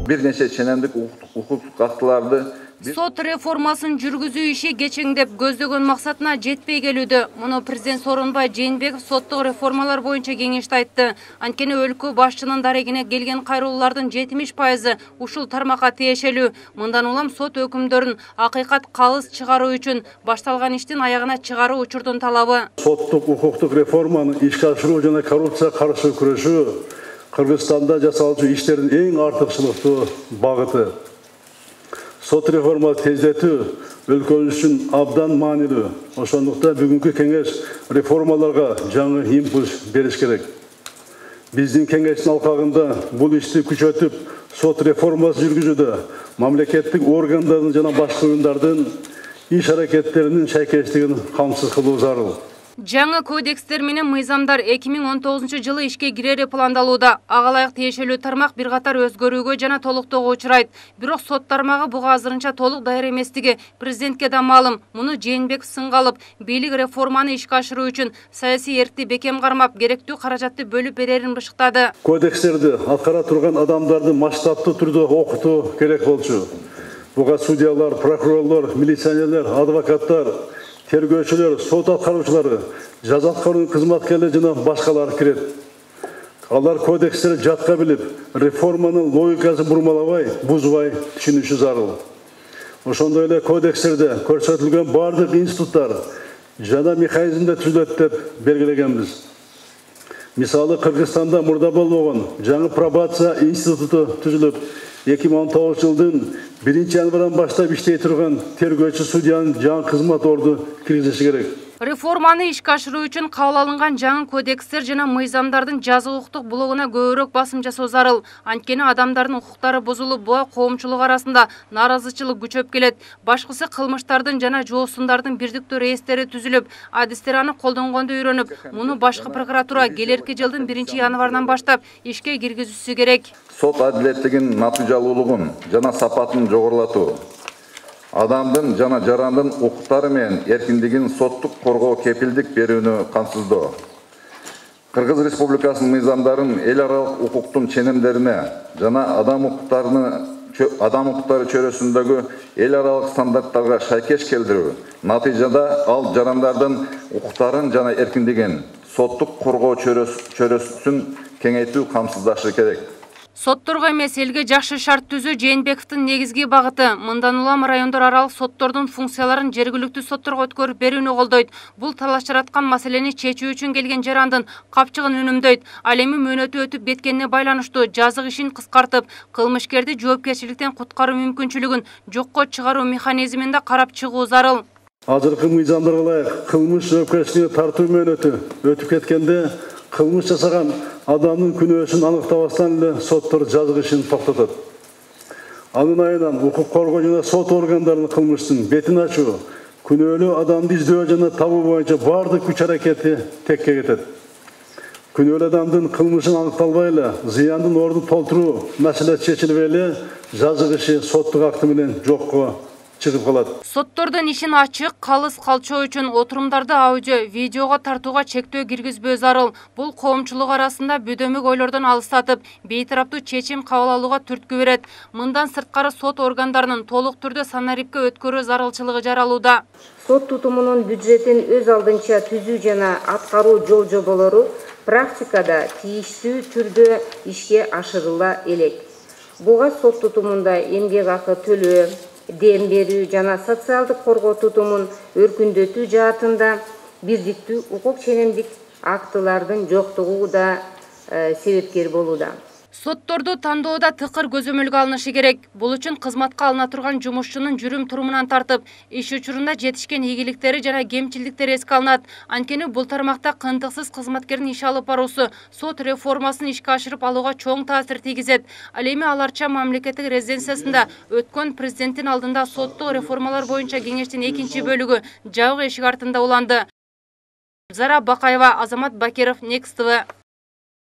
Бир нече ченемдик укуктук актыларды Сот реформасын жүргүзүү иши кечеңдеп көздөгөн максатына жетпей келүүдө. Муну президент Сооронбай Жээнбеков соттук реформалар боюнча кеңеште айтты. Анткени өлкө башчынын дарегине келген кайрылуулардын 70% ушул тармакка тиешелүү. Мындан улам сот өкүмдөрүн акыйкат калыс чыгаруу үчүн башталган иштин аягына чыгаруу учурдун талабы. Соттук укуктук реформаны ишке ашыруу жана коррупция каршы күрөшүү Кыргызстанда жасалчу иштердин эң артыкчылыктуу багыты. Сот реформасы тездетүү өлкөбүз үчүн абдан маанилүү. Ошондуктан бүгүнкү кеңеш реформаларга жаңы импульс бериш керек. Биздин кеңештин алкагында бул ишти күчөтүп, сот реформасы жүргүзүүдө мамлекеттик органдардын жана башка уюмдардын иш аракеттеринин шайкештигин камсыз кылуу зарыл. Жаңы кодекстер менен мыйзамдар 2019 жылы ишке кирери пландалууда. Ага ылайык тиешелүү тармак бир катар өзгөрүүгө жана толуктоого учурайт. Бирок сот тармагы буга азырынча толук даяр эместиги президентке да маалым. Муну Жээнбеков сынга алып, бийлик реформаны ишке ашыруу үчүн саясий эркти бекем кармап, керектүү каражатты бөлүп берерин бышыктады. Кодекстерди аткара турган адамдарды масштабтуу түрдө окутуу керек болчу. Буга судьялар, прокурорлор, милиционерлер, адвокаттар, тергөөчүлөр, сот аткаруучулары, жаза аткаруу кызматкерлери жана башкалар кирет. Алар кодекстерди жатка билип, реформанын логикасын бурмалабай, бузбай түшүнүшү зарыл. Ошондой эле кодекстерде көрсөтүлгөн бардык институттар жана механизмдер түзүлөт деп белгилегенбиз. Мисалы Кыргызстанда мурда болбогон жаңы пробация институту түзүлүп, 2019 жылдын 1-январдан баштап иштей турган тергөөчү судьянын жаңы кызмат орду киргизиши керек. Реформаны ишке ашыруу үчүн кабыл алынган жаңы кодекстер жана мыйзамдардын жаза укуктук блогуна көбүрөөк басым жасоо зарыл. Анткени адамдардын укуктары бузулуп, буга коомчулук арасында нааразычылык күчөп келет. Башкысы кылмыштардын жана жоосундардын бирдиктүү реестри түзүлүп, адистер аны колдонгонду үйрөнүп, муну башкы прокуратура келерки жылдын 1-январынан баштап ишке киргизүүсү керек. Сот адилеттигинин натыйжалуулугун жана сапатын жогорулатуу, адамдын жана жарандын укуктары менен эркиндигин соттук коргоо кепилдик берүүнү камсыздоо. Кыргыз Республикасынын мыйзамдарын эл аралык укуктун ченемдерине жана адам укуктары чөйрөсүндөгү эл аралык стандарттарга шайкеш келтирүү, натыйжада ал жарандардын укуктарын жана эркиндигин соттук коргоо чөйрөсүн кеңейтүү камсыздашы керек. Сотторго эмес элге жакшы шарт түзүү Жээнбековдун негизги багыты. Мындан улам райондор аралык соттордун функцияларын жергиликтүү сотторго өткөрүп берүүнү колдойт. Бул талаш жараткан маселени чечүү үчүн келген жарандын капчыгын үнөмдөйт. Ал эми мөөнөтү өтүп кеткенине байланыштуу жазык ишин кыскартып, кылмышкерди жоопкерчиликтен куткаруу мүмкүнчүлүгүн жокко чыгаруу механизмин да карап чыгуу зарыл. Азыркы мыйзамдарга ылайык кылмыш жоопкерчилигине тартуу мөөнөтү өтүп кеткенде кылмыш жасаган адамдын күнөөсүн аныктабастан эле соттор жазык ишин токтотот. Анын айынан укук коргоо жана сот органдарынын кылмыштын бетин ачуу, күнөөлүү адамды издөө жана табуу боюнча бардык күч аракети текке кетет. Күнөөлүү адамдын кылмышын аныкталбай эле зыяндын ордун толтуруу маселеси чечилбей эле жазык иши соттук акты менен жокко чыгып калат. Соттордун ишин ачык, калыс калчоо үчүн отурумдарды аудио, видеого тартууга чектөө киргизбөө зарыл. Бул коомчулук арасында бөдөмүк ойлордон алыстатып, бейтараптуу чечим кабыл алууга түрткү берет. Мындан сырткары сот органдарынын толук түрдө санарипке өткөрүү зарылчылыгы жаралууда. Сот тутумунун бюджетин өз алдынча түзүү жана аткаруу жол жоболору практикада тийиштүү түрдө ишке ашырыла элек. Буга сот тутумунда эмгек акы төлөө, дем берүү жана социалдык коргоо тутумун өркүндөтүү жаатында бирдиктүү укук ченемдик актылардын жоктугу да себепкер болууда. Сотторду тандоодо тыкыр көзөмөлгө алынышы керек. Бул үчүн кызматка алына турган жумушчунун жүрүм-турумунан тартып, иш учурунда жетишкен ийгиликтери жана кемчиликтери эске алынат. Анткени бул тармакта кынтыксыз кызматкердин иш алып баруусу сот реформасын ишке ашырып алууга чоң таасир тийгизет. Ал эми аларча мамлекеттик резиденциясында өткөн президенттин алдында соттук реформалар боюнча кеңештин 2-чи бөлүгү жабык эшик артында уланды. Зара Бакаева, Азамат Бакиров, Next TV.